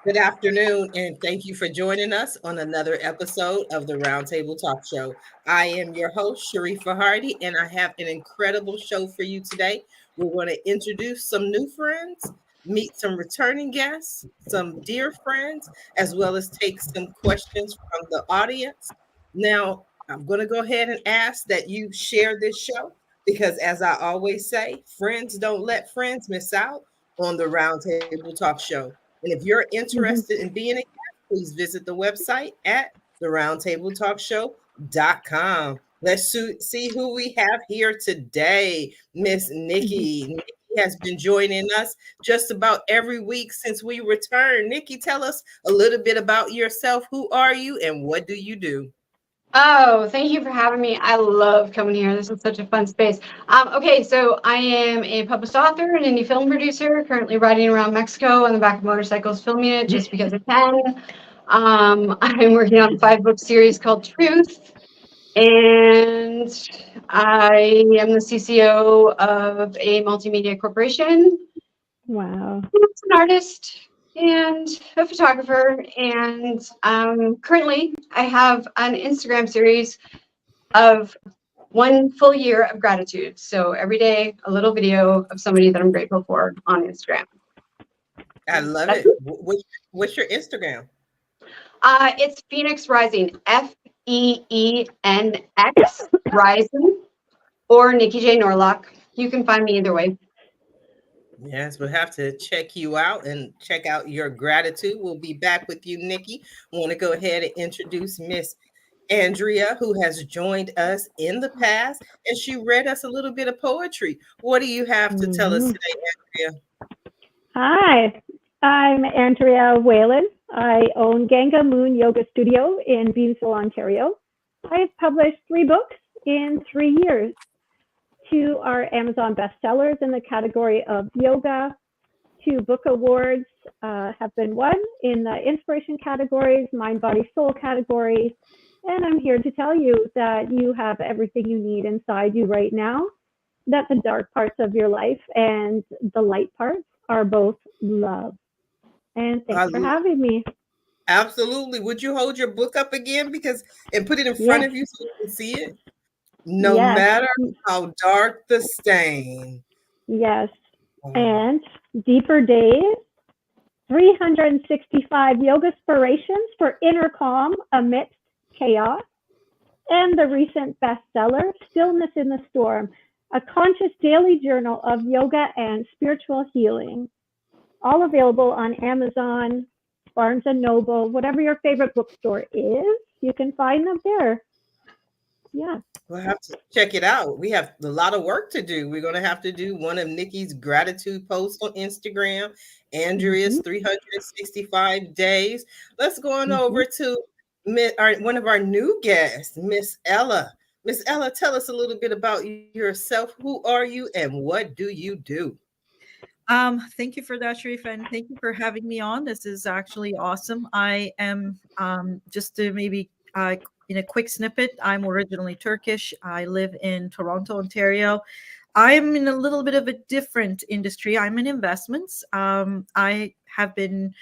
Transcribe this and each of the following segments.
Good afternoon, and thank you for joining us on another episode of the Roundtable Talk Show. I am your host, Sharifah Hardie, and I have an incredible show for you today. We're going to introduce some new friends, meet some returning guests, some dear friends, as well as take some questions from the audience. Now, I'm going to go ahead and ask that you share this show because, as I always say, friends don't let friends miss out on the Roundtable Talk Show. And if you're Mhm. interested in being a guest, please visit the website at theroundtabletalkshow.com. Let's see who we have here today. Miss Mhm. Nikki. Nikki has been joining us just about every week since we returned. Nikki, tell us a little bit about yourself. Who are you and what do you do? Oh, thank you for having me. I love coming here. This is such a fun space. Okay, so I am a published author and indie film producer, currently riding around Mexico on the back of motorcycles, filming it just because I can. I'm working on a 5-book series called Truth, and I am the CCO of a multimedia corporation. Mm-hmm. I'm Wow. an artist and a photographer, and currently I have an Instagram series of 1 full year of gratitude. So every day, a little video of somebody that I'm grateful for on Instagram. I love That's it. it. What's your Instagram? It's Phoenix Rising, FEENX Rising, or Nikki J Norlock. You can find me either way. Yes, we'll have to check you out and check out your gratitude. We'll be back with you, Nikki. I want to go ahead and introduce Miss Andrea, who has joined us in the past, and she read us a little bit of poetry. What do you have to tell us Mhm. today, Andrea? Hi, I'm Andrea Whalen. I own Ganga Moon Yoga Studio in Beamsville, Ontario. I've published 3 books in 3 years. 2 are Amazon bestsellers in the category of yoga. 2 book awards have been won in the inspiration categories, mind, body, soul categories. And I'm here to tell you that you have everything you need inside you right now, that the dark parts of your life and the light parts are both love. And I thanks for l- having me. Absolutely. Would you hold your book up again and put it in front Yes, of you so you can see it? No yes, matter how dark the stain. yes. Oh, And Deeper Days, 365 yoga inspirations for inner calm amidst chaos. And the recent bestseller, Stillness in the Storm, a conscious daily journal of yoga and spiritual healing. All available on Amazon, Barnes and Noble, whatever your favorite bookstore is, you can find them there. Yeah. we'll have to check it out. We have a lot of work to do. We're going to have to do one of Nikki's gratitude posts on Instagram, Andrea's Mm-hmm. 365 days. Let's go on Mm-hmm. over to one of our new guests, Miss Ella. Miss Ella, tell us a little bit about yourself. Who are you and what do you do? Thank you for that, Sharif, and thank you for having me on. This is actually awesome. I am just to maybe in a quick snippet. I'm originally Turkish. I live in Toronto, Ontario. I'm in a little bit of a different industry. I'm in investments. I have been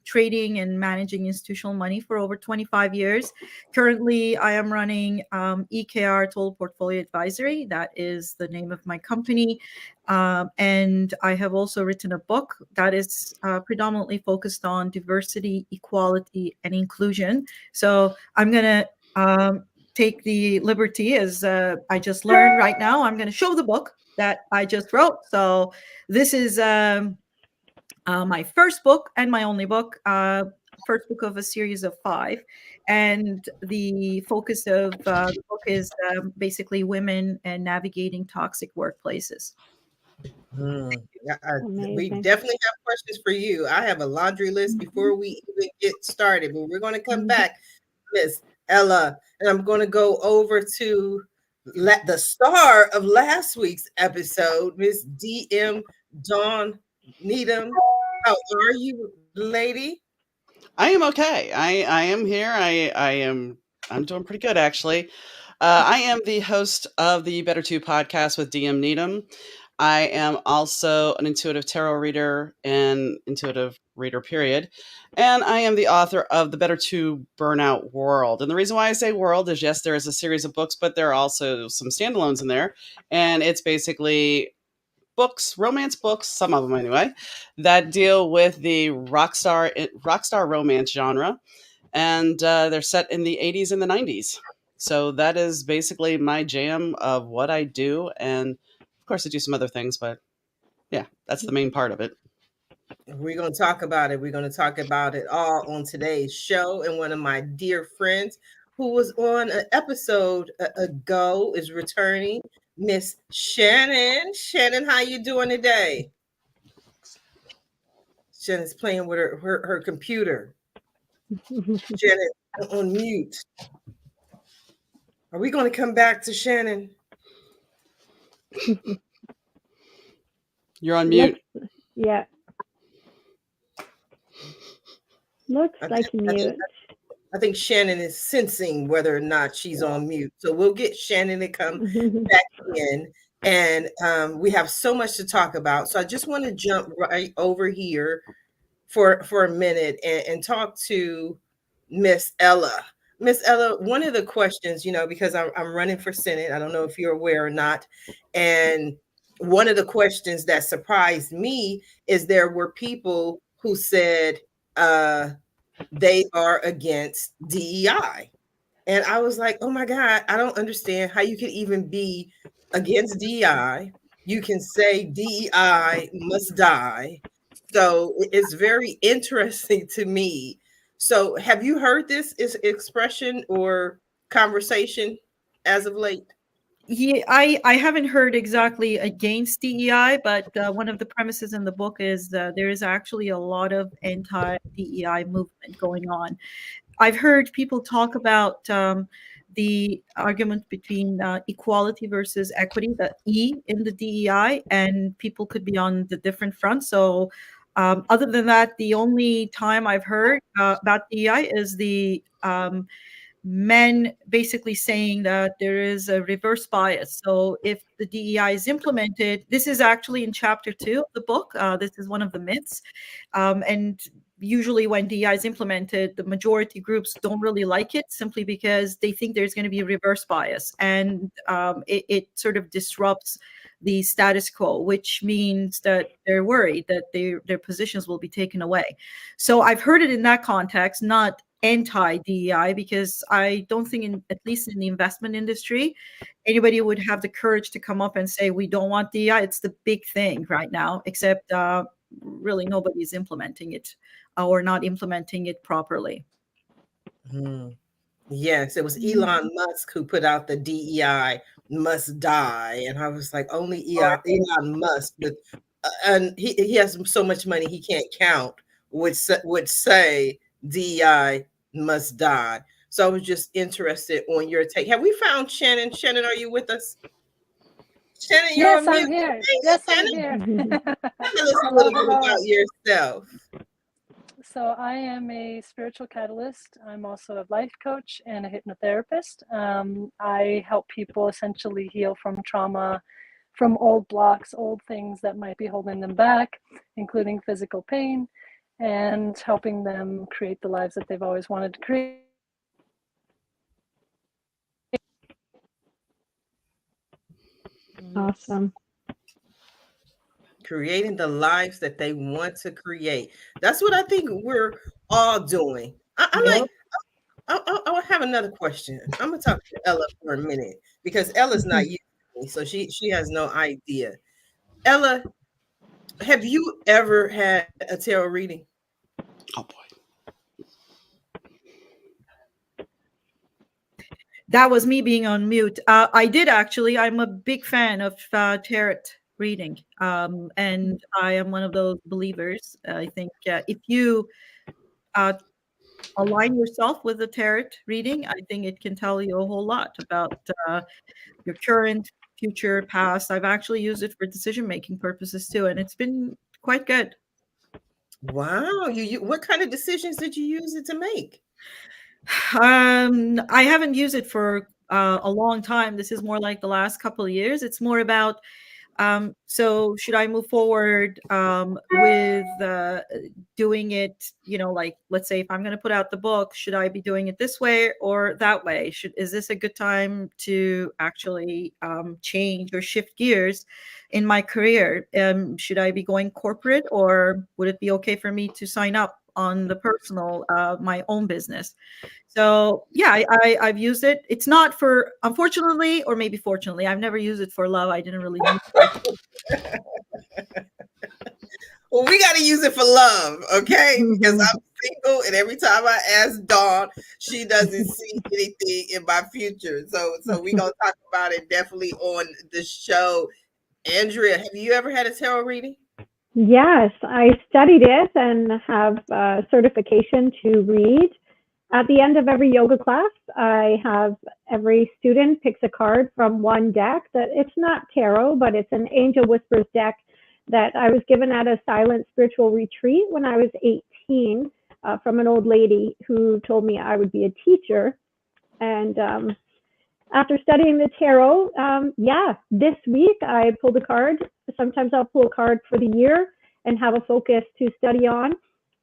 trading and managing institutional money for over 25 years. Currently, I am running EKR Total Portfolio Advisory. That is the name of my company. And I have also written a book that is predominantly focused on diversity, equality, and inclusion. So I'm going to take the liberty, as I just learned right now, I'm going to show the book that I just wrote. So this is my first book and my only book. First book of a series of 5, and the focus of the book is basically women and navigating toxic workplaces. Hmm. We Amazing. definitely have questions for you. I have a laundry list Mm-hmm. before we even get started, but we're going to come Mm-hmm. back, Miss Ella, and I'm going to go over to the star of last week's episode, Miss DM Dawn Needham. How are you, lady? I am okay. I am here. I'm doing pretty good actually. I am the host of the Better Two podcast with DM Needham. I am also an intuitive tarot reader and intuitive reader, period. And I am the author of The Better to Burnout World. And the reason why I say world is, yes, there is a series of books, but there are also some standalones in there. And it's basically books, romance books, some of them anyway, that deal with the rockstar romance genre. And they're set in the 80s and the 90s. So that is basically my jam of what I do. And of course, I do some other things, but yeah, that's the main part of it. We're going to talk about it. We're going to talk about it all on today's show. And one of my dear friends who was on an episode ago is returning, Miss Shannon. Shannon, how you doing today? Shannon's playing with her computer. Shannon, on mute. Are we going to come back to Shannon? You're on mute. Yeah. Looks like mute. I think Shannon is sensing whether or not she's on mute. So we'll get Shannon to come back in. And we have so much to talk about. So I just want to jump right over here for a minute and talk to Miss Ella. Miss Ella, one of the questions, because I'm running for Senate, I don't know if you're aware or not. And one of the questions that surprised me is there were people who said, they are against DEI. And I was like, oh my God, I don't understand how you could even be against DEI. You can say DEI must die. So it's very interesting to me. So have you heard this expression or conversation as of late? Yeah, I haven't heard exactly against DEI, but one of the premises in the book is that there is actually a lot of anti-DEI movement going on. I've heard people talk about the argument between equality versus equity, the E in the DEI, and people could be on the different fronts. So other than that, the only time I've heard about DEI is the men basically saying that there is a reverse bias. So if the DEI is implemented, this is actually in chapter 2 of the book. This is one of the myths. And usually when DEI is implemented, the majority groups don't really like it simply because they think there's going to be a reverse bias. And it sort of disrupts the status quo, which means that they're worried that their positions will be taken away. So I've heard it in that context, not anti-DEI, because I don't think, at least in the investment industry, anybody would have the courage to come up and say, we don't want DEI. It's the big thing right now, except really nobody's implementing it or not implementing it properly. Yes, it was Elon Musk who put out the DEI must die. And I was like, only Elon Musk, but and he has so much money he can't count, would say DEI must die. So I was just interested on your take. Have we found Shannon? Shannon, are you with us? Shannon, you're Yes, on I'm mute. here. Hey, Yes, Shannon, I'm here. tell us a little bit about yourself. So I am a spiritual catalyst. I'm also a life coach and a hypnotherapist. I help people essentially heal from trauma, from old blocks, old things that might be holding them back, including physical pain, and helping them create the lives that they've always wanted to create. Awesome. Creating the lives that they want to create. That's what I think we're all doing. I'm like, I have another question. I'm gonna talk to Ella for a minute because Ella's not used to me, so she has no idea. Ella, have you ever had a tarot reading? Oh boy. That was me being on mute. I did actually. I'm a big fan of tarot reading, and I am one of those believers. I think if you align yourself with a tarot reading, I think it can tell you a whole lot about your current, future, past. I've actually used it for decision-making purposes too, and it's been quite good. Wow, you what kind of decisions did you use it to make? I haven't used it for a long time. This is more like the last couple of years. It's more about So should I move forward with doing it, like, let's say if I'm going to put out the book, should I be doing it this way or that way? Is this a good time to actually change or shift gears in my career? Should I be going corporate, or would it be okay for me to sign up on the personal, my own business? So yeah, I've used it. It's not for, unfortunately, or maybe fortunately, I've never used it for love. I didn't really need it. Well, we got to use it for love, okay? Because I'm single, and every time I ask Dawn, she doesn't see anything in my future. So we gonna talk about it definitely on the show. Andrea, have you ever had a tarot reading? Yes, I studied it and have certification to read. At the end of every yoga class, I have every student picks a card from one deck that it's not tarot, but it's an Angel Whispers deck that I was given at a silent spiritual retreat when I was 18 from an old lady who told me I would be a teacher. And after studying the tarot, this week I pulled a card. Sometimes I'll pull a card for the year and have a focus to study on.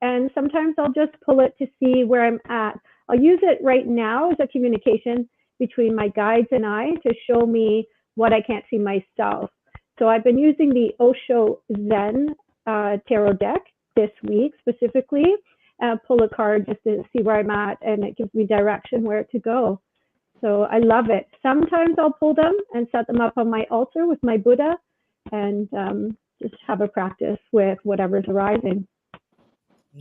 And sometimes I'll just pull it to see where I'm at. I'll use it right now as a communication between my guides and I to show me what I can't see myself. So I've been using the Osho Zen tarot deck this week specifically. Pull a card just to see where I'm at, and it gives me direction where to go. So I love it. Sometimes I'll pull them and set them up on my altar with my Buddha and just have a practice with whatever's arising.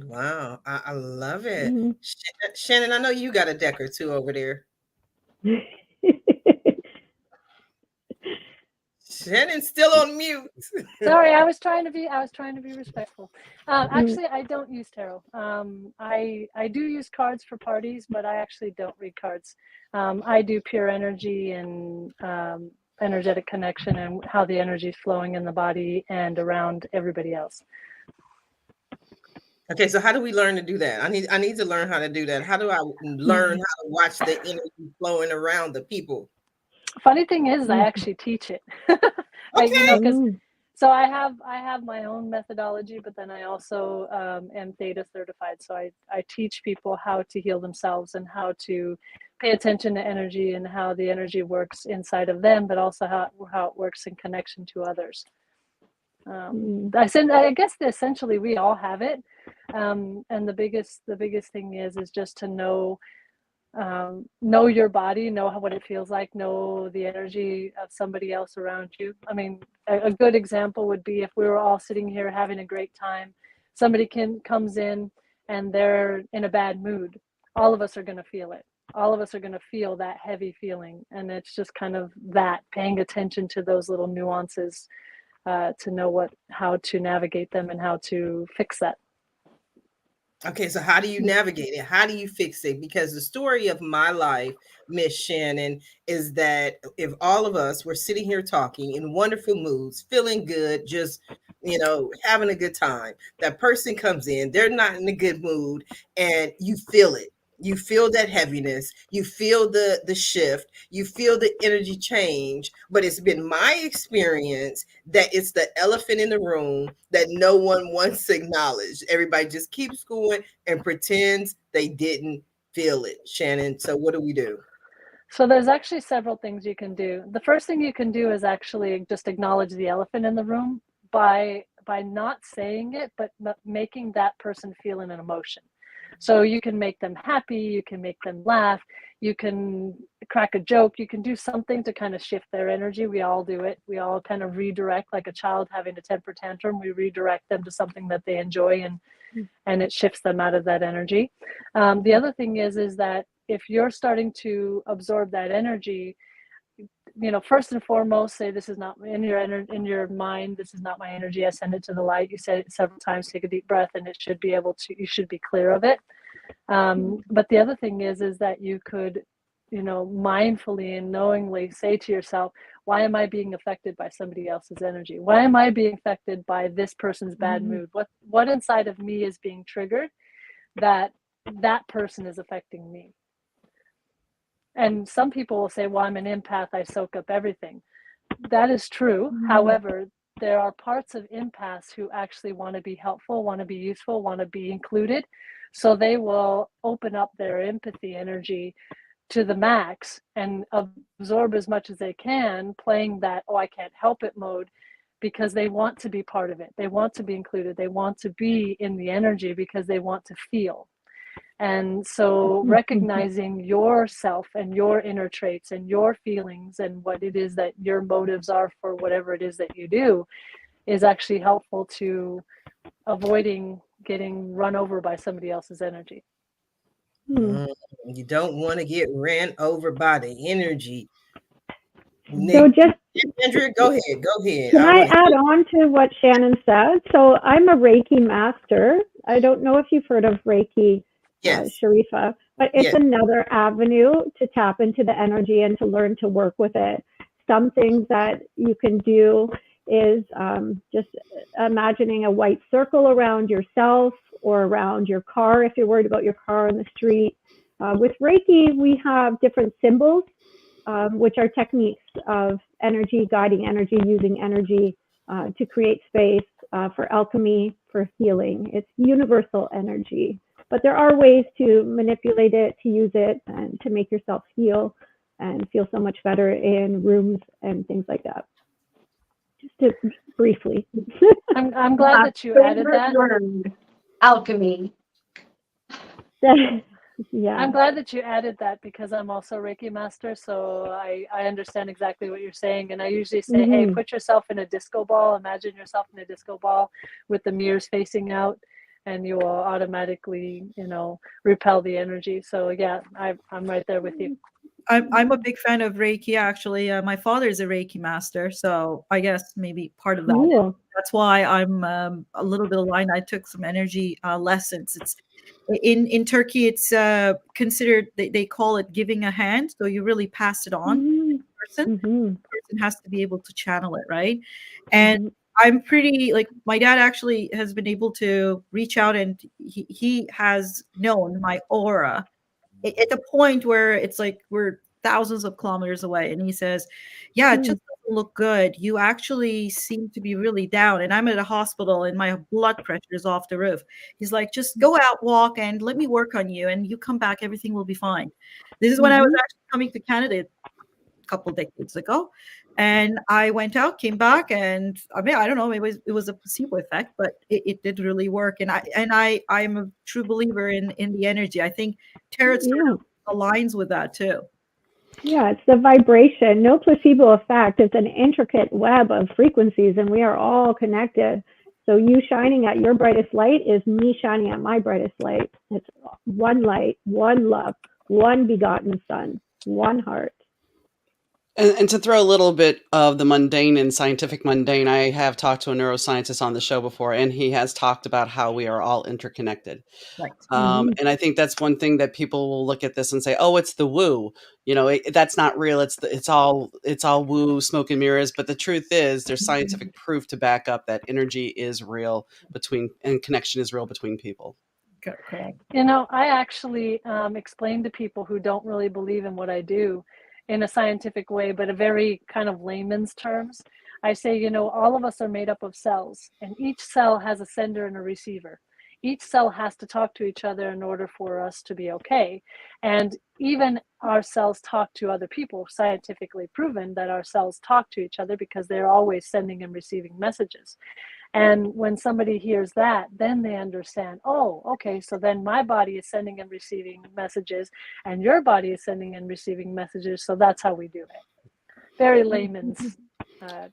Wow, I love it. Mm-hmm. Shannon, I know you got a deck or two over there. Shannon's still on mute. Sorry, I was trying to be respectful. Actually, I don't use tarot. I do use cards for parties, but I actually don't read cards. I do pure energy and energetic connection and how the energy is flowing in the body and around everybody else. Okay, so how do we learn to do that? I need to learn how to do that. How do I learn how to watch the energy flowing around the people? Funny thing is, I actually teach it. Okay. So I have my own methodology, but then I also am theta certified. So I teach people how to heal themselves and how to pay attention to energy and how the energy works inside of them, but also how it works in connection to others. I guess essentially we all have it, and the biggest thing is just to know your body, know what it feels like, know the energy of somebody else around you. I mean, a good example would be if we were all sitting here having a great time, somebody comes in and they're in a bad mood. All of us are going to feel it. All of us are going to feel that heavy feeling, and it's just kind of that paying attention to those little nuances to know how to navigate them and how to fix that. Okay, so how do you navigate it? How do you fix it? Because the story of my life, Miss Shannon, is that if all of us were sitting here talking in wonderful moods, feeling good, just, having a good time, that person comes in, they're not in a good mood, and you feel it. You feel that heaviness, you feel the shift, you feel the energy change. But it's been my experience that it's the elephant in the room that no one wants to acknowledge. Everybody just keeps going and pretends they didn't feel it. Shannon, so what do we do? So there's actually several things you can do. The first thing you can do is actually just acknowledge the elephant in the room by not saying it, but making that person feel an emotion. So you can make them happy, you can make them laugh, you can crack a joke, you can do something to kind of shift their energy. We all do it. We all kind of redirect, like a child having a temper tantrum. We redirect them to something that they enjoy, and it shifts them out of that energy. The other thing is that if you're starting to absorb that energy, first and foremost, say, this is not in your mind, this is not my energy, I send it to the light. You said it several times, take a deep breath, and you should be clear of it. But the other thing is that you could, mindfully and knowingly say to yourself, why am I being affected by somebody else's energy? Why am I being affected by this person's bad mood? What inside of me is being triggered that person is affecting me? And some people will say, well, I'm an empath, I soak up everything. that is true. However, there are parts of empaths who actually want to be helpful, want to be useful, want to be included. So they will open up their empathy energy to the max and absorb as much as they can, playing that, oh, I can't help it mode, because they want to be part of it. They want to be included. They want to be in the energy because they want to feel. And so recognizing yourself and your inner traits and your feelings and what it is that your motives are for whatever it is that you do is actually helpful to avoiding getting run over by somebody else's energy. You don't want to get ran over by the energy. So just Andrea, go ahead. Go ahead. can I add on to what Shannon said? So I'm a Reiki master. I don't know if you've heard of Reiki, Yes. Sharifah, but it's Yes. another avenue to tap into the energy and to learn to work with it. Some things that you can do is just imagining a white circle around yourself or around your car if you're worried about your car on the street. With Reiki, we have different symbols, which are techniques of energy, guiding energy, using energy to create space for alchemy, for healing. It's universal energy. But there are ways to manipulate it, to use it, and to make yourself heal and feel so much better in rooms and things like that. Just to briefly. I'm glad that you added that. Word, alchemy. Yeah. I'm glad that you added that because I'm also Reiki master, so I understand exactly what you're saying. And I usually say, hey, put yourself in a disco ball. Imagine yourself in a disco ball with the mirrors facing out, and you will automatically, repel the energy. So yeah, I'm right there with you. I'm a big fan of Reiki, actually. My father is a Reiki master, so I guess maybe part of that. Cool. That's why I'm a little bit aligned. I took some energy lessons. It's in Turkey, it's considered, they call it giving a hand. So you really pass it on to the person. The person has to be able to channel it, right? And I'm pretty, like, my dad actually has been able to reach out, and he has known my aura at the point where it's like we're thousands of kilometers away. And he says, yeah, it just doesn't look good. You actually seem to be really down. And I'm at a hospital and my blood pressure is off the roof. He's like, just go out, walk, and let me work on you. And you come back, everything will be fine. This is when I was actually coming to Canada a couple of decades ago. And I went out, came back, and I mean, I don't know, it was a placebo effect, but it did really work. And I'm a true believer in the energy. I think tarot sort of aligns with that too. Yeah, it's the vibration, no placebo effect. It's an intricate web of frequencies, and we are all connected. So you shining at your brightest light is me shining at my brightest light. It's one light, one love, one begotten son, one heart. And to throw a little bit of the mundane and scientific mundane, I have talked to a neuroscientist on the show before, and he has talked about how we are all interconnected. Right. And I think that's one thing that people will look at this and say, "Oh, it's the woo." That's not real. It's all woo, smoke and mirrors. But the truth is, there's scientific proof to back up that energy is real and connection is real between people. Correct. I actually explain to people who don't really believe in what I do in a scientific way, but a very kind of layman's terms. I say, all of us are made up of cells, and each cell has a sender and a receiver. Each cell has to talk to each other in order for us to be okay. And even our cells talk to other people, scientifically proven that our cells talk to each other because they're always sending and receiving messages. And when somebody hears that, then they understand, oh, okay, so then my body is sending and receiving messages, and your body is sending and receiving messages. So that's how we do it. Very layman's.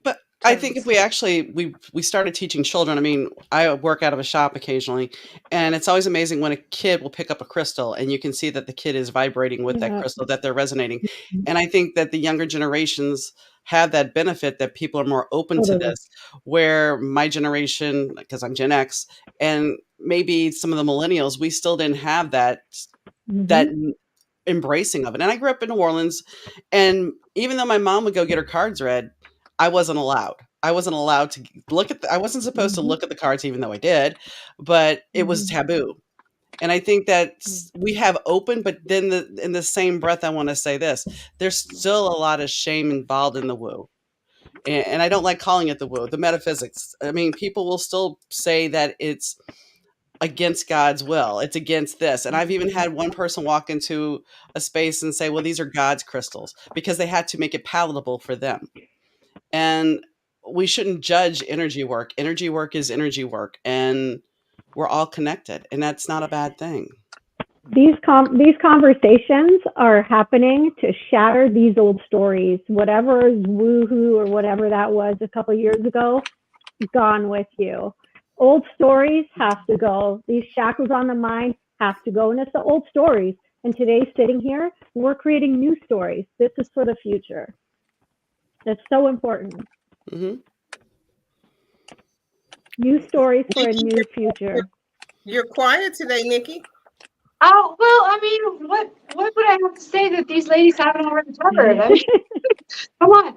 But I think if we actually, we started teaching children, I mean, I work out of a shop occasionally, and it's always amazing when a kid will pick up a crystal and you can see that the kid is vibrating with that crystal, that they're resonating. And I think that the younger generations have that benefit that people are more open to this, where my generation, because I'm Gen X, and maybe some of the millennials, we still didn't have that embracing of it. And I grew up in New Orleans, and even though my mom would go get her cards read, I wasn't allowed. I wasn't allowed to look at I wasn't supposed to look at the cards, even though I did, but it was taboo. And I think that we have open, but then in the same breath, I want to say this, there's still a lot of shame involved in the woo. And I don't like calling it the woo, the metaphysics. I mean, people will still say that it's against God's will. It's against this. And I've even had one person walk into a space and say, well, these are God's crystals, because they had to make it palatable for them. And we shouldn't judge energy work. Energy work is energy work, and we're all connected, and that's not a bad thing. These conversations are happening to shatter these old stories. Whatever is woohoo or whatever that was a couple of years ago, gone with you. Old stories have to go. These shackles on the mind have to go, and it's the old stories. And today, sitting here, we're creating new stories. This is for the future. That's so important. Mm-hmm. New stories for a new future. You're quiet today, Nikki. Oh, well, I mean, what would I have to say that these ladies haven't already covered? I mean, come on.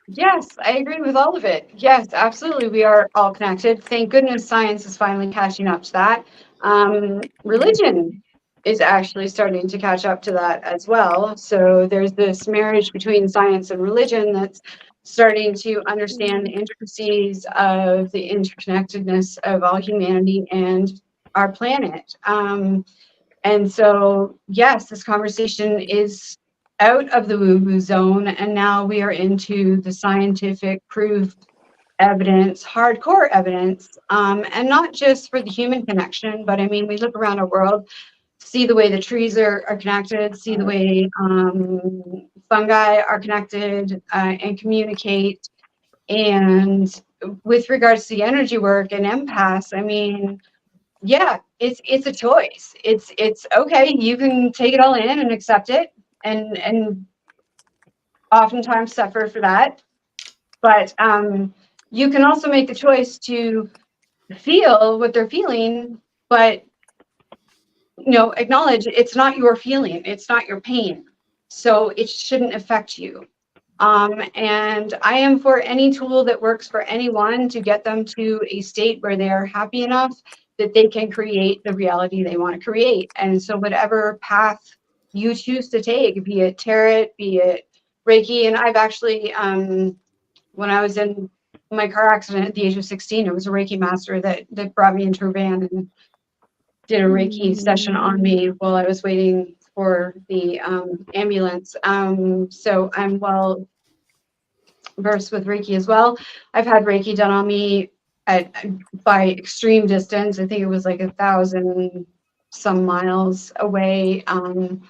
Yes, I agree with all of it. Yes, absolutely. We are all connected. Thank goodness science is finally catching up to that. Religion is actually starting to catch up to that as well. So there's this marriage between science and religion that's starting to understand the intricacies of the interconnectedness of all humanity and our planet. And so, yes, this conversation is out of the woo-woo zone, and now we are into the scientific proof evidence, hardcore evidence, and not just for the human connection, but I mean, we look around our world, see the way the trees are connected, see the way fungi are connected and communicate. And with regards to the energy work and empaths, I mean, yeah, it's a choice. It's okay. You can take it all in and accept it, and oftentimes suffer for that. But you can also make the choice to feel what they're feeling, but acknowledge it's not your feeling, it's not your pain, so it shouldn't affect you. And I am for any tool that works for anyone to get them to a state where they are happy enough that they can create the reality they want to create. And so whatever path you choose to take, be it tarot, be it Reiki, and I've actually, when I was in my car accident at the age of 16, it was a Reiki master that brought me into a van and did a Reiki session on me while I was waiting for the ambulance. So I'm well versed with Reiki as well. I've had Reiki done on me by extreme distance. I think it was like 1,000 some miles away. And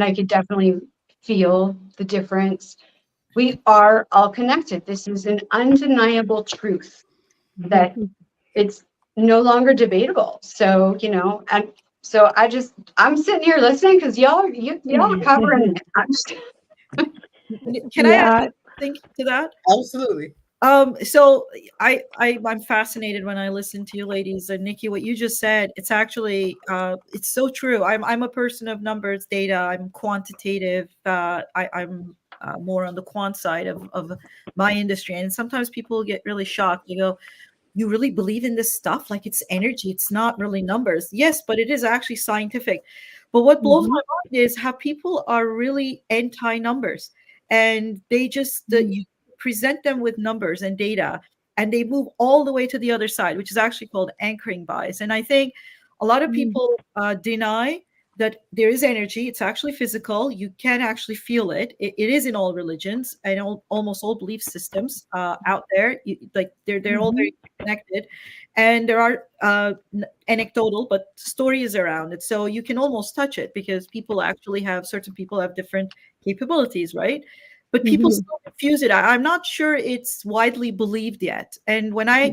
I could definitely feel the difference. We are all connected. This is an undeniable truth that it's no longer debatable. So, and so I'm sitting here listening because y'all are covering it. Can I add something to that? Absolutely. So I'm fascinated when I listen to you ladies, and Nikki, what you just said, it's actually it's so true. I'm a person of numbers, data. I'm quantitative. I'm more on the quant side of my industry, and sometimes people get really shocked. They go, "You really believe in this stuff? Like it's energy. It's not really numbers." Yes, but it is actually scientific. But what blows my mind is how people are really anti-numbers, and they just you present them with numbers and data, and they move all the way to the other side, which is actually called anchoring bias. And I think a lot of people deny that there is energy. It's actually physical. You can actually feel it. It is in all religions and almost all belief systems out there. They're all very connected, and there are anecdotal but stories around it. So you can almost touch it because certain people have different capabilities, right? But people still confuse it. I'm not sure it's widely believed yet. And when I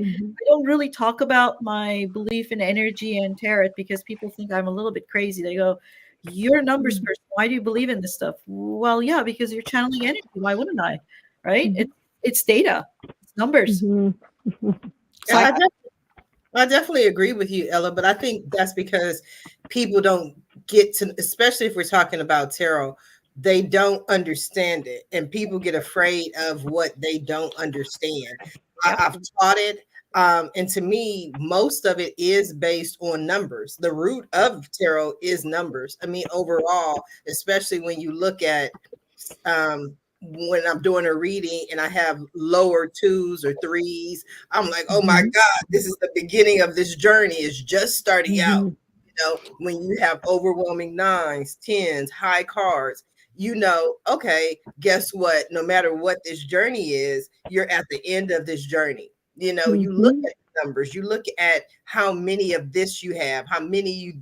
don't really talk about my belief in energy and tarot because people think I'm a little bit crazy. They go, "You're a numbers person. Why do you believe in this stuff?" Well, yeah, because you're channeling energy. Why wouldn't I? Right? It's data. It's numbers. I definitely agree with you, Ella, but I think that's because people don't get to, especially if we're talking about tarot, they don't understand it, and people get afraid of what they don't understand. I've taught it, and to me, most of it is based on numbers. The root of tarot is numbers. I mean, overall, especially when you look at when I'm doing a reading and I have lower 2s or 3s, I'm like, oh my Mhm. God, this is the beginning of this journey. It's just starting out. Mhm. When you have overwhelming 9s, 10s, high cards, okay, guess what? No matter what this journey is, you're at the end of this journey. You look Mhm. at numbers, you look at how many of this you have, how many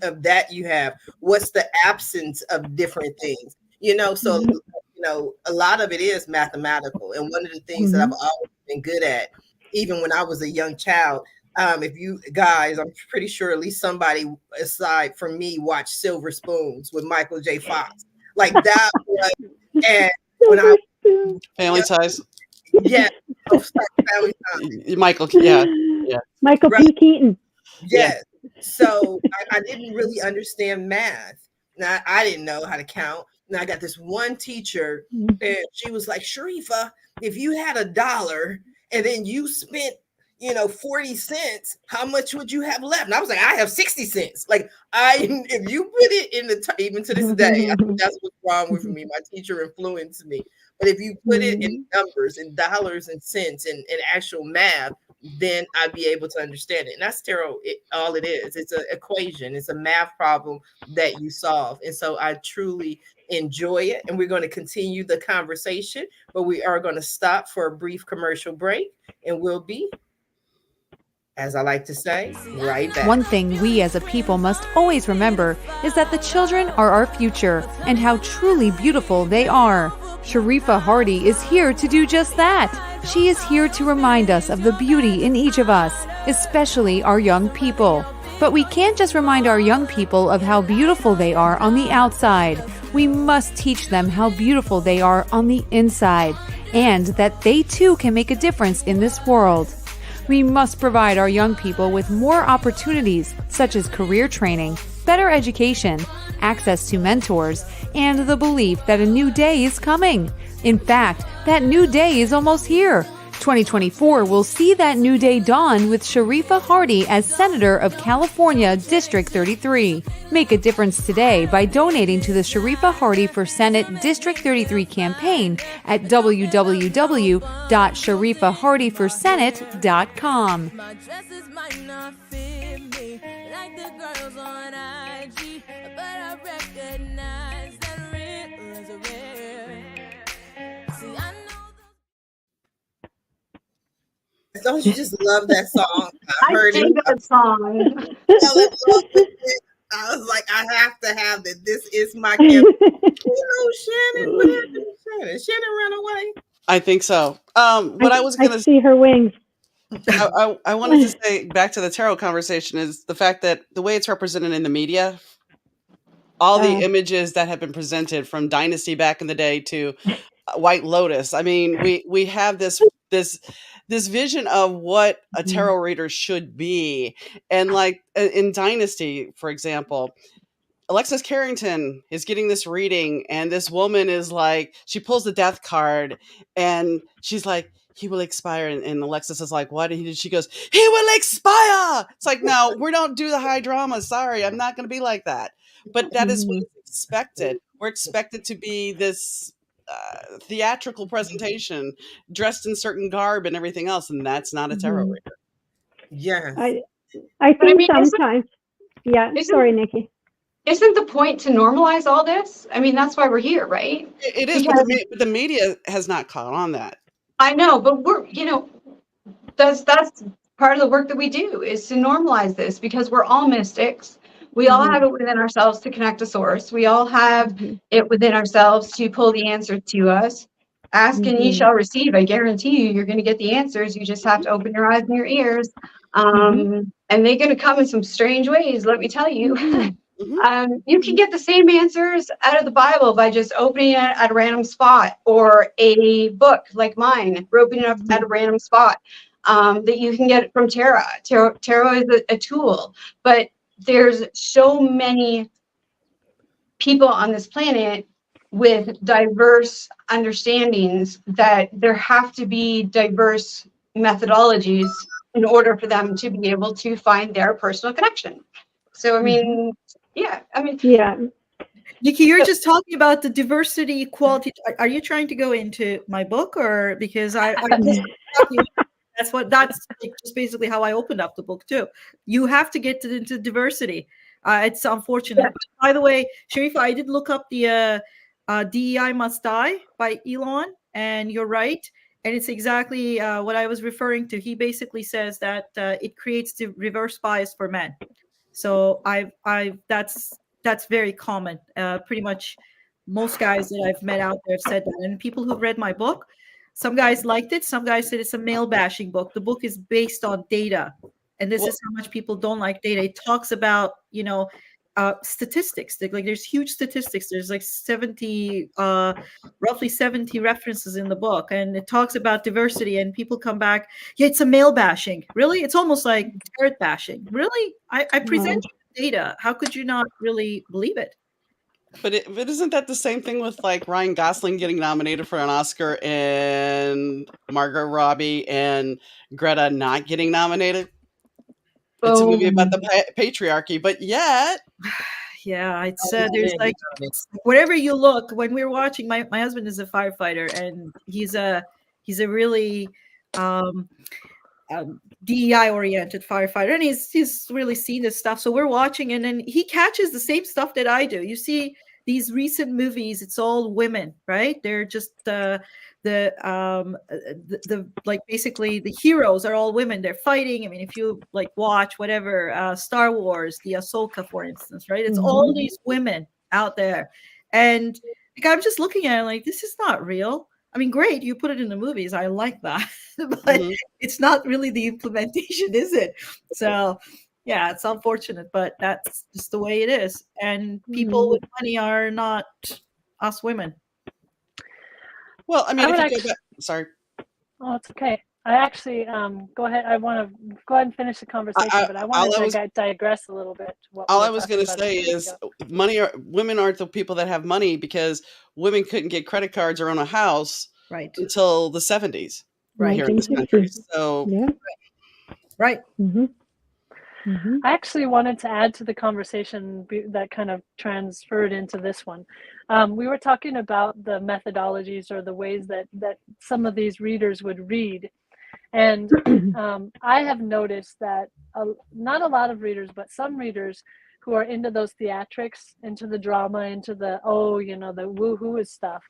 of that you have, what's the absence of different things, so Mhm. a lot of it is mathematical. And one of the things that I've Mhm. always been good at, even when I was a young child, if you guys, I'm pretty sure at least somebody aside from me watched Silver Spoons with Michael J. Fox. Like that was, and when I, Silver spoon. Family yeah, Ties. yeah, oh, sorry, family time, Michael, yeah, yeah, Michael right? P. Keaton. yeah. Yes. So I didn't really understand math. Now I didn't know how to count. Now I got this one teacher, and she was like, Sharifah, if you had $1 and then you spent, 40 cents, how much would you have left? And I was like, I have 60 cents. Like if you put it in even to this day, I think that's what's wrong with me. My teacher influenced me. But if you put it in numbers and dollars and cents and actual math, then I'd be able to understand it. And that's tarot. All it is. It's an equation. It's a math problem that you solve. And so I truly enjoy it. And we're going to continue the conversation, but we are going to stop for a brief commercial break, and we'll be, as I like to say, right back. One thing we as a people must always remember is that the children are our future and how truly beautiful they are. Sharifah Hardie is here to do just that. She is here to remind us of the beauty in each of us, especially our young people. But we can't just remind our young people of how beautiful they are on the outside. We must teach them how beautiful they are on the inside, and that they too can make a difference in this world. We must provide our young people with more opportunities, such as career training, better education, access to mentors, and the belief that a new day is coming. In fact, that new day is almost here. 2024 will see that new day dawn with Sharifah Hardie as Senator of California, District 33. Make a difference today by donating to the Sharifah Hardie for Senate District 33 campaign at www.sharifahhardieforsenate.com. My dresses might not fit me like the girls on IG, but I recognize that real is real. See, I know Don't you just love that song? I I heard it. dig that song. Fell in love with it. I was like, I have to have that. This is my campaign. Shannon, what happened to Shannon? Shannon ran away. I think so. What I was I gonna see her wings. I wanted to say back to the tarot conversation is the fact that the way it's represented in the media, all the images that have been presented from Dynasty back in the day to White Lotus. I mean, we have this vision of what a tarot reader should be, and like in Dynasty, for example, Alexis Carrington is getting this reading, and this woman is like, she pulls the death card, and she's like, he will expire. And Alexis is like, what? And she goes, he will expire. It's like, no, we don't do the high drama. Sorry, I'm not going to be like that. But that is what is expected. We're expected to be this theatrical presentation, dressed in certain garb and everything else, and that's not a tarot reader. Yes. I But I think mean, sometimes. Yeah. Sorry, Nikki. Isn't the point to normalize all this? I mean, that's why we're here, right? It is, Because but the media has not caught on that. I know, but we're, that's part of the work that we do is to normalize this because we're all mystics. We all have it within ourselves to connect to source. We all have it within ourselves to pull the answer to us. Ask and ye shall receive. I guarantee you're going to get the answers. You just have to open your eyes and your ears. And they're going to come in some strange ways, let me tell you. You can get the same answers out of the Bible by just opening it at a random spot, or a book like mine, opening it up at a random spot, that you can get from tarot. Tarot is a tool, but there's so many people on this planet with diverse understandings that there have to be diverse methodologies in order for them to be able to find their personal connection. So, I mean, yeah, I mean, Yeah. Nikki, you're just talking about the diversity, equality. Are you trying to go into my book, or because I that's like just basically how I opened up the book too. You have to get into diversity. It's unfortunate. But by the way, Sharifah, I did look up the DEI Must Die by Elon, and you're right. And it's exactly what I was referring to. He basically says that it creates the reverse bias for men. So that's very common. Pretty much most guys that I've met out there have said that. And people who've read my book, some guys liked it. Some guys said it's a male bashing book. The book is based on data. And this is how much people don't like data. It talks about, statistics. Like there's huge statistics. There's like 70, roughly 70 references in the book. And it talks about diversity, and people come back, yeah, it's a male bashing. Really? It's almost like parrot bashing. Really? I present you data. How could you not really believe it? But isn't that the same thing with like Ryan Gosling getting nominated for an Oscar and Margot Robbie and Greta not getting nominated? It's a movie about the patriarchy, but yet. Yeah, it's there's like wherever you look. When we're watching, my husband is a firefighter, and he's a really DEI oriented firefighter, and he's really seen this stuff. So we're watching, and then he catches the same stuff that I do. You see these recent movies, it's all women, right? They're just the like basically the heroes are all women. They're fighting. I mean, if you like watch whatever Star Wars, the Ahsoka, for instance, right? It's all these women out there, and like I'm just looking at it like, this is not real. I mean, great, you put it in the movies. I like that, but it's not really the implementation, is it? So, yeah, it's unfortunate, but that's just the way it is. And people with money are not us women. Well, I mean, sorry. Oh, it's okay. I actually go ahead. I want to go ahead and finish the conversation, but I want to digress a little bit. All I was going to say is women aren't the people that have money, because women couldn't get credit cards or own a house until the 70s here in this country. So, right. I actually wanted to add to the conversation that kind of transferred into this one. We were talking about the methodologies or the ways that some of these readers would read. And I have noticed that not a lot of readers, but some readers who are into those theatrics, into the drama, into the the woo-hoo stuff,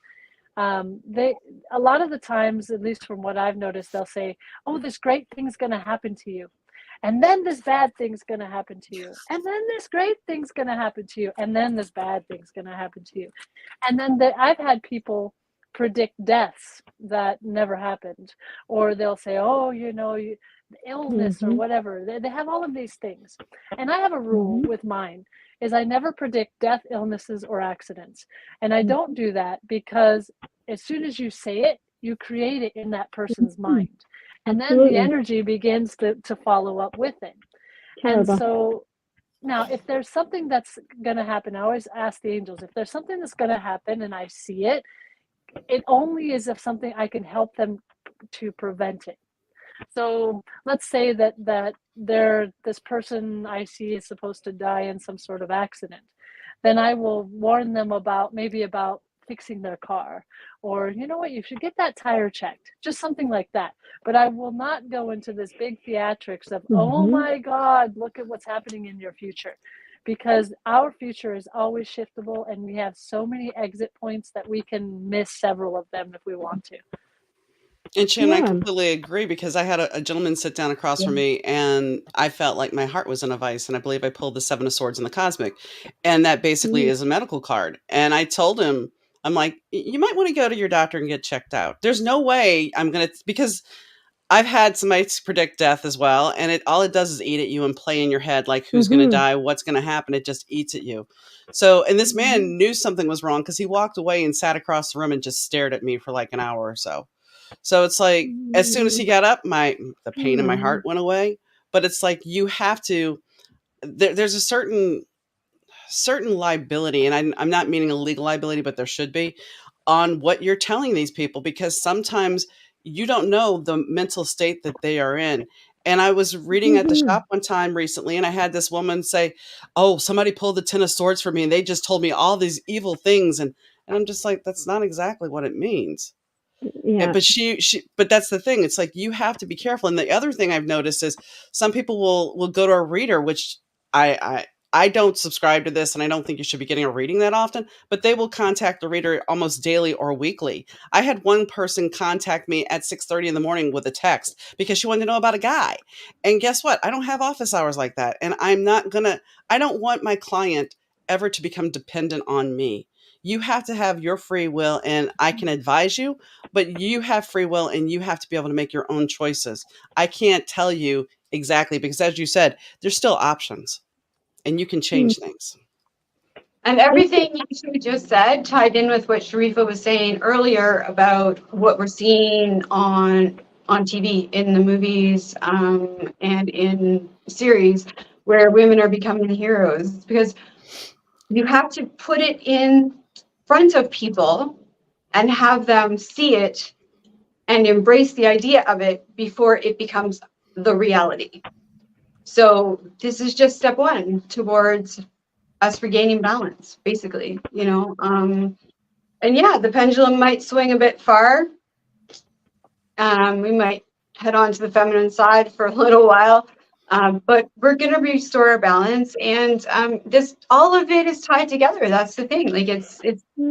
they a lot of the times, at least from what I've noticed, they'll say, oh, this great thing's going to happen to you. And then this bad thing's going to happen to you. And then this great thing's going to happen to you. And then this bad thing's going to happen to you. And then I've had people predict deaths that never happened. Or they'll say, oh, illness or whatever. They have all of these things. And I have a rule with mine, is I never predict death, illnesses, or accidents. And I don't do that because as soon as you say it, you create it in that person's mind. And then the energy begins to follow up with it. And so now, if there's something that's going to happen, I always ask the angels, if there's something that's going to happen and I see it, it only is if something I can help them to prevent it. So let's say that this person I see is supposed to die in some sort of accident. Then I will warn them about fixing their car, or you know what, you should get that tire checked, just something like that. But I will not go into this big theatrics of oh my God, look at what's happening in your future, because our future is always shiftable, and we have so many exit points that we can miss several of them if we want to. And Shannon, I completely agree, because I had a gentleman sit down across from me, and I felt like my heart was in a vice, and I believe I pulled the 7 of Swords in the Cosmic, and that basically is a medical card. And I told him, I'm like, you might want to go to your doctor and get checked out. There's no way I'm going to, because I've had somebody predict death as well, and all it does is eat at you and play in your head, like who's going to die, what's going to happen. It just eats at you. So, and this man knew something was wrong, because he walked away and sat across the room and just stared at me for like an hour or so. So it's like, as soon as he got up, the pain in my heart went away. But it's like, you have to, there's a certain liability, and I'm not meaning a legal liability, but there should be, on what you're telling these people, because sometimes you don't know the mental state that they are in. And I was reading at the shop one time recently, and I had this woman say, "Oh, somebody pulled the 10 of swords for me, and they just told me all these evil things." And I'm just like, that's not exactly what it means. Yeah. But but that's the thing. It's like you have to be careful. And the other thing I've noticed is some people will go to a reader, which I don't subscribe to this, and I don't think you should be getting a reading that often. But they will contact the reader almost daily or weekly. I had one person contact me at 6:30 in the morning with a text because she wanted to know about a guy. And guess what? I don't have office hours like that, and I don't want my client ever to become dependent on me. You have to have your free will, and I can advise you, but you have free will and you have to be able to make your own choices. I can't tell you exactly because, as you said, there's still options and you can change things. And everything you just said tied in with what Sharifah was saying earlier about what we're seeing on TV, in the movies, and in series where women are becoming heroes. Because you have to put it in front of people and have them see it and embrace the idea of it before it becomes the reality. So this is just step one towards us regaining balance, basically, and yeah, the pendulum might swing a bit far. We might head on to the feminine side for a little while, but we're going to restore our balance, and all of it is tied together. That's the thing. Like it's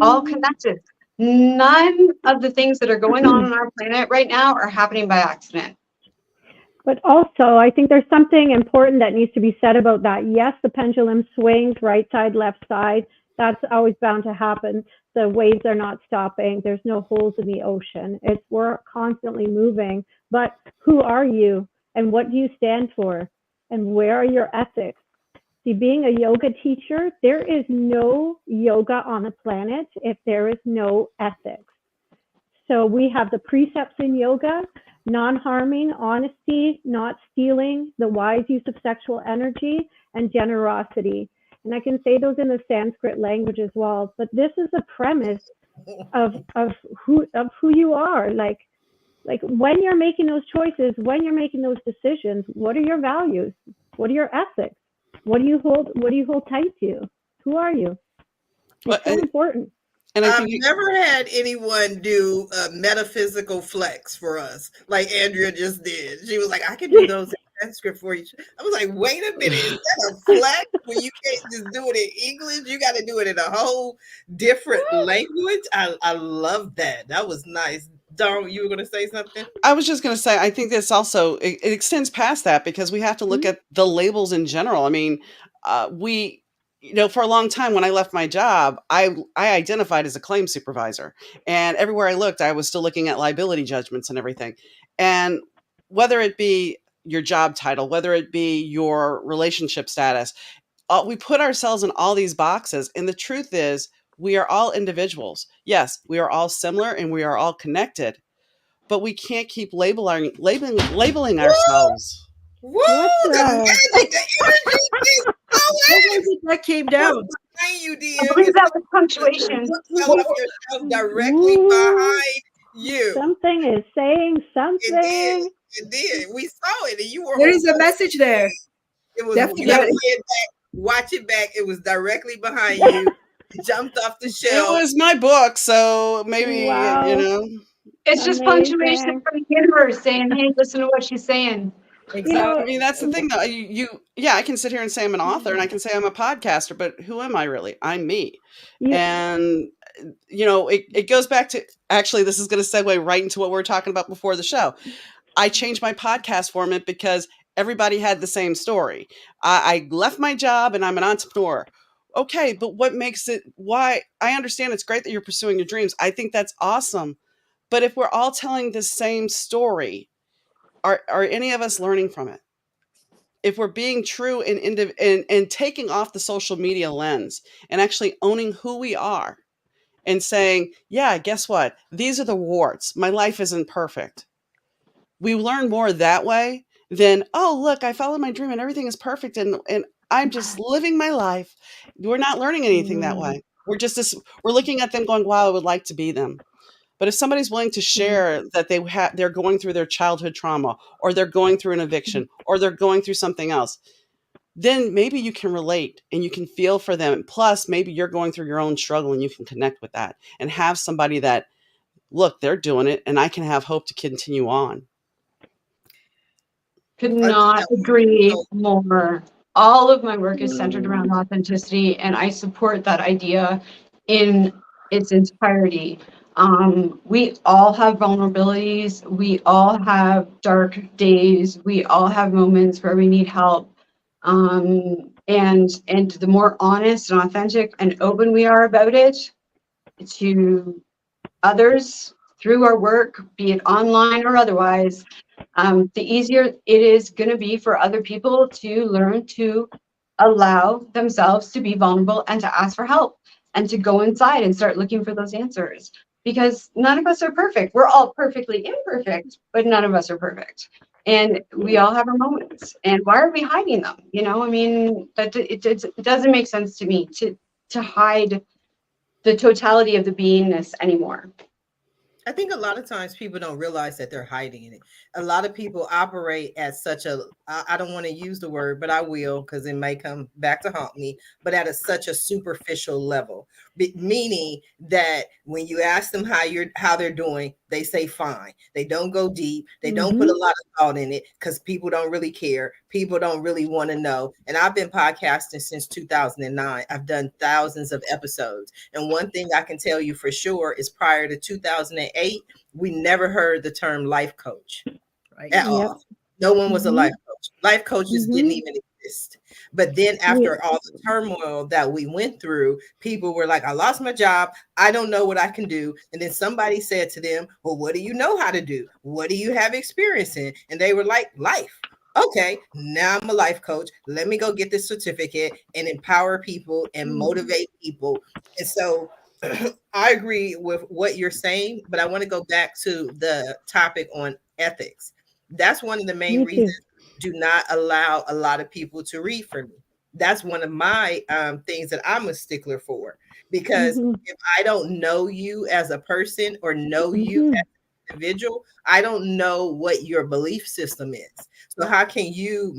all connected. None of the things that are going on our planet right now are happening by accident. But also, I think there's something important that needs to be said about that. Yes, the pendulum swings right side, left side. That's always bound to happen. The waves are not stopping. There's no holes in the ocean. We're constantly moving. But who are you? And what do you stand for? And where are your ethics? See, being a yoga teacher, there is no yoga on the planet if there is no ethics. So we have the precepts in yoga: non-harming, honesty, not stealing, the wise use of sexual energy, and generosity. And I can say those in the Sanskrit language as well. But this is the premise of who you are. Like when you're making those choices, when you're making those decisions, what are your values? What are your ethics? What do you hold tight to? Who are you? It's so important. And I've never had anyone do a metaphysical flex for us like Andrea just did. She was like, I can do those in Sanskrit for you. I was like, wait a minute, is that a flex where you can't just do it in English? You got to do it in a whole different language. I love that. That was nice. Dawn, you were going to say something? I was just going to say, I think this also, it extends past that because we have to look at the labels in general. I mean, for a long time when I left my job, I identified as a claim supervisor, and everywhere I looked, I was still looking at liability judgments and everything. And whether it be your job title, whether it be your relationship status, we put ourselves in all these boxes. And the truth is, we are all individuals. Yes, we are all similar and we are all connected, but we can't keep labeling ourselves. Woo! The magic, the energy is so that came down. You did. I believe that was punctuation. Fell off your shelf directly behind you. Something is saying something. It did. We saw it, and you were. There is a message there. It was. You gotta hear it back. Watch it back. It was directly behind you. It jumped off the shelf. It was my book, so maybe It's just punctuation from the universe saying, "Hey, listen to what she's saying." Exactly. I mean, that's the thing, though. I can sit here and say I'm an author, and I can say I'm a podcaster, but who am I really? I'm me. Yeah. And it goes back to, actually, this is going to segue right into what we were talking about before the show. I changed my podcast format because everybody had the same story. I left my job and I'm an entrepreneur. Okay, but what makes it, why? I understand it's great that you're pursuing your dreams. I think that's awesome. But if we're all telling the same story, are any of us learning from it? If we're being true and taking off the social media lens and actually owning who we are and saying, yeah, guess what? These are the warts. My life isn't perfect. We learn more that way than, oh, look, I followed my dream and everything is perfect and I'm just living my life. We're not learning anything that way. We're looking at them going, wow, I would like to be them. But if somebody's willing to share that they're going through their childhood trauma, or they're going through an eviction, or they're going through something else, then maybe you can relate and you can feel for them. Plus, maybe you're going through your own struggle and you can connect with that and have somebody that, look, they're doing it and I can have hope to continue on. Could I think not that was agree so more. All of my work is centered around authenticity, and I support that idea in its entirety. We all have vulnerabilities. We all have dark days. We all have moments where we need help. And the more honest and authentic and open we are about it to others through our work, be it online or otherwise, the easier it is going to be for other people to learn to allow themselves to be vulnerable and to ask for help and to go inside and start looking for those answers. Because none of us are perfect. We're all perfectly imperfect, but none of us are perfect. And we all have our moments. And why are we hiding them? You know, I mean, it doesn't make sense to me to hide the totality of the beingness anymore. I think a lot of times people don't realize that they're hiding it. A lot of people operate at such a, I don't want to use the word, but I will because it may come back to haunt me, but at such a superficial level, meaning that when you ask them how they're doing, they say fine. They don't go deep. They don't put a lot of thought in it because people don't really care. People don't really want to know. And I've been podcasting since 2009. I've done thousands of episodes. And one thing I can tell you for sure is prior to 2008, we never heard the term life coach at all. No one was a life coach. Life coaches didn't even exist. But then after all the turmoil that we went through, people were like, I lost my job. I don't know what I can do. And then somebody said to them, well, what do you know how to do? What do you have experience in? And they were like, life. Okay, now I'm a life coach. Let me go get this certificate and empower people and motivate people. And so I agree with what you're saying, but I want to go back to the topic on ethics. That's one of the main reasons I do not allow a lot of people to read for me. That's one of my things that I'm a stickler for, because if I don't know you as a person or know you as an individual, I don't know what your belief system is. So how can you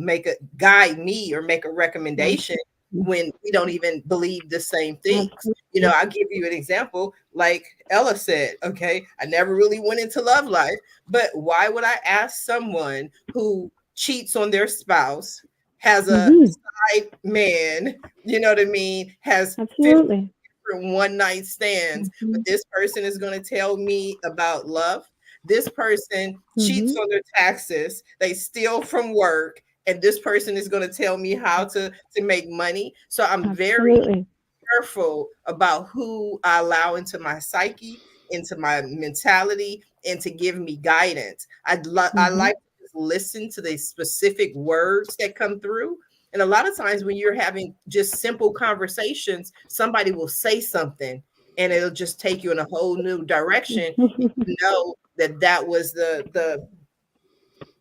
guide me or make a recommendation when we don't even believe the same things? You know, I'll give you an example. Like Ella said, okay, I never really went into love life, but why would I ask someone who cheats on their spouse, has a side man, you know what I mean, has 50 different one night stands, but this person is going to tell me about love? This person cheats on their taxes, they steal from work, and this person is going to tell me how to make money. So I'm very careful about who I allow into my psyche, into my mentality, and to give me guidance. I like to just listen to the specific words that come through. And a lot of times when you're having just simple conversations, somebody will say something and it'll just take you in a whole new direction. You know that was the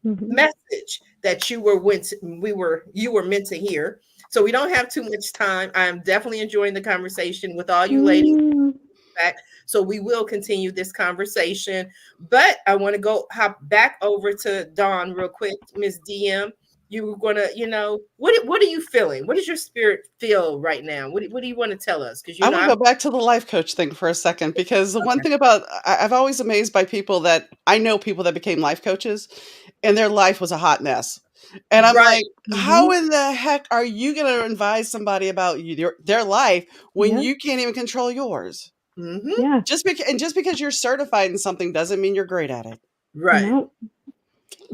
message that you were meant to hear. So we don't have too much time. I'm definitely enjoying the conversation with all you ladies. So we will continue this conversation, but I want to hop back over to Dawn real quick. Miss DM, you were gonna, what are you feeling? What does your spirit feel right now? What do you want to tell us? Because I'm gonna go back to the life coach thing for a second, because the one thing about I've always amazed by people that I know people that became life coaches and their life was a hot mess. And I'm like, how in the heck are you going to advise somebody about their life when you can't even control yours? Just because you're certified in something doesn't mean you're great at it. Right. No.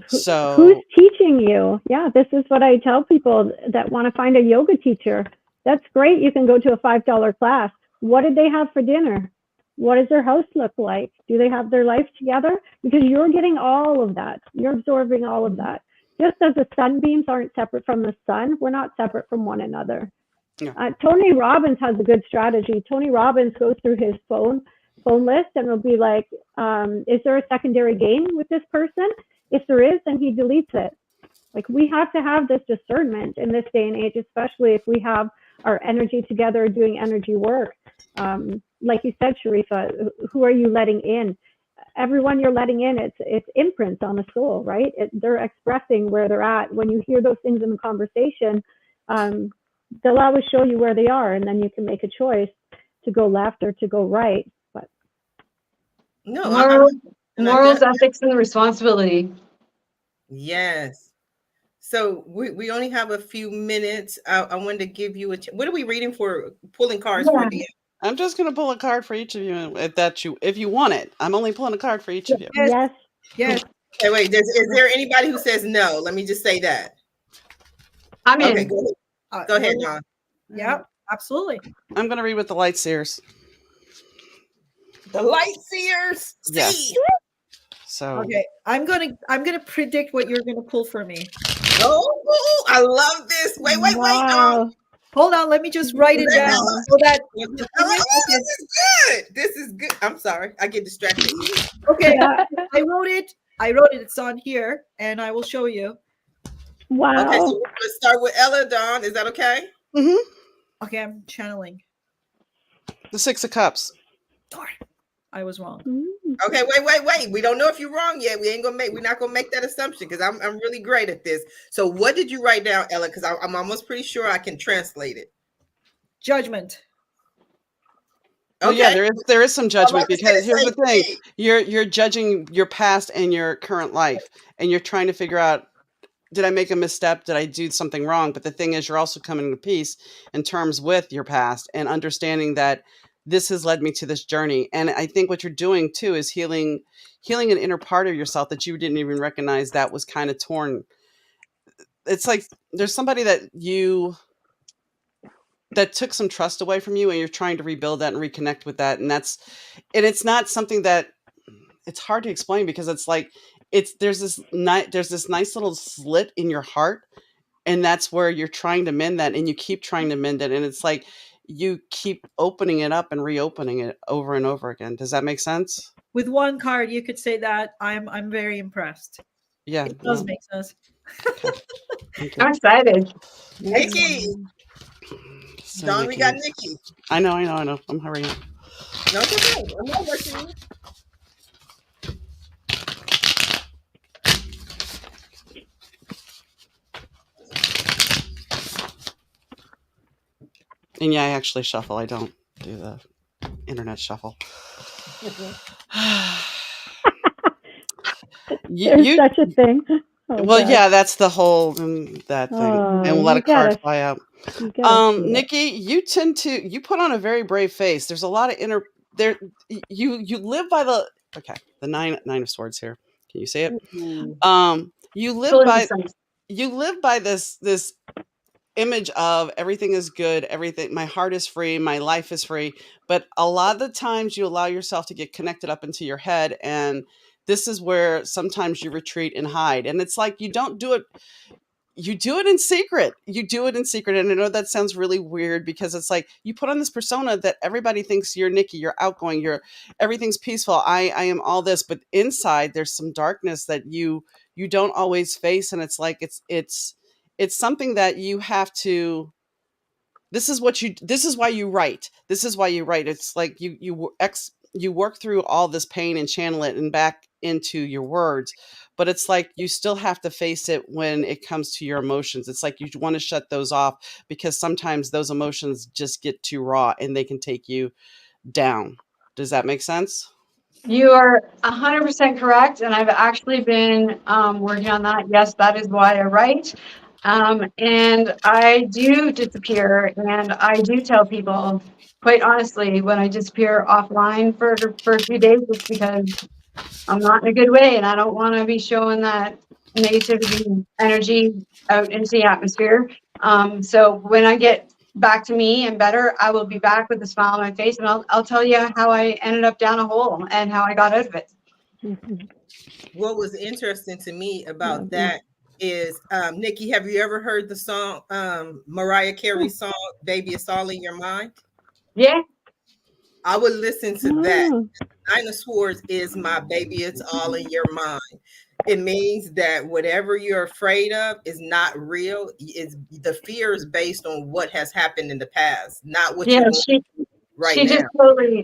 So who's teaching you? Yeah, this is what I tell people that want to find a yoga teacher. That's great. You can go to a $5 class. What did they have for dinner? What does their house look like? Do they have their life together? Because you're getting all of that. You're absorbing all of that. Just as the sunbeams aren't separate from the sun, we're not separate from one another. Yeah. Tony Robbins has a good strategy. Tony Robbins goes through his phone list and will be like, is there a secondary gain with this person? If there is, then he deletes it. Like, we have to have this discernment in this day and age, especially if we have our energy together doing energy work. Like you said, Sharifah, who are you letting in? everyone you're letting in, it's imprints on the soul, right? They're expressing where they're at. When you hear those things in the conversation, they'll always show you where they are, and then you can make a choice to go left or to go right. But No, morals, ethics, and responsibility. Yes. So we only have a few minutes. I wanted to give you what are we reading for? Pulling cards for the. I'm just going to pull a card for each of you if you want it. I'm only pulling a card for each of you. yes. Okay, wait. Is there anybody who says no? Let me just say that. I'm in. Okay, go ahead, John. Yeah, absolutely. I'm going to read with the light seers. The light seers. Yes. So okay, I'm gonna predict what you're gonna pull for me. Oh, I love this. Wait. Wow. Hold on, let me just write it down so that. This is good. This is good. I'm sorry, I get distracted. Okay, I wrote it. It's on here, and I will show you. Wow. Okay, so let's start with Ella. Dawn, is that okay? Mm-hmm. Okay, I'm channeling. The Six of Cups. Darn, I was wrong. Okay, wait. We don't know if you're wrong yet. We're not gonna make that assumption because I'm really great at this. So what did you write down, Ella? Because I'm almost pretty sure I can translate it. Judgment. Oh yeah, there is some judgment because here's the thing: you're judging your past and your current life, and you're trying to figure out, did I make a misstep? Did I do something wrong? But the thing is, you're also coming to peace in terms with your past and understanding that this has led me to this journey. And I think what you're doing too is healing an inner part of yourself that you didn't even recognize that was kind of torn. It's like there's somebody that took some trust away from you, and you're trying to rebuild that and reconnect with that. And it's not something that it's hard to explain because it's like there's this nice little slit in your heart, and that's where you're trying to mend that, and you keep trying to mend it, and it's like you keep opening it up and reopening it over and over again. Does that make sense? With one card, you could say that I'm very impressed. Yeah, it does make sense. I'm excited. Nikki. So Dawn, Nikki. we got Nikki. I know. I'm hurrying. No, it's okay. I'm not rushing you. And yeah, I actually shuffle. I don't do the internet shuffle. There's such a thing. Oh, well, God. yeah, that's the whole that thing. And we'll let a card fly out. Nikki, you put on a very brave face. There's a lot of inner there. You live by the nine of swords here. Can you see it? Mm-hmm. You live by this image of everything is good, everything, my heart is free, my life is free. But a lot of the times you allow yourself to get connected up into your head, and this is where sometimes you retreat and hide. And it's like you don't do it. You do it in secret. And I know that sounds really weird because it's like you put on this persona that everybody thinks you're Nikki, you're outgoing, everything's peaceful. I am all this, but inside there's some darkness that you don't always face. And it's like, it's something that you have to, this is why you write. It's like you work through all this pain and channel it and back into your words, but it's like you still have to face it when it comes to your emotions. It's like you want to shut those off because sometimes those emotions just get too raw and they can take you down. Does that make sense? You are 100% correct, and I've actually been working on that. Yes, that is why I write. And I do disappear, and I do tell people, quite honestly, when I disappear offline for a few days, it's because I'm not in a good way, and I don't want to be showing that negativity energy out into the atmosphere. So when I get back to me and better, I will be back with a smile on my face, and I'll tell you how I ended up down a hole and how I got out of it. What was interesting to me about that is, Nikki, have you ever heard the song, Mariah Carey's song, Baby It's All in Your Mind? Yeah. I would listen to that. Nine of Swords is my baby, it's all in your mind. It means that whatever you're afraid of is not real. The fear is based on what has happened in the past, not what you're doing right now.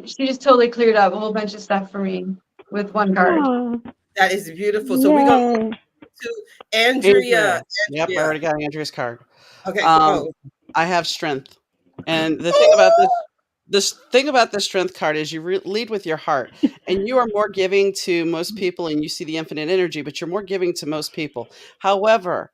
She just totally cleared up a whole bunch of stuff for me. with one card. Oh, That is beautiful. So we're gonna yay. move to Andrea. Yep, I Andrea. already got Andrea's card. Okay. Um, Oh. I have strength, and the thing about this thing about the strength card is you lead with your heart, and you are more giving to most people, and you see the infinite energy, but you're more giving to most people. However,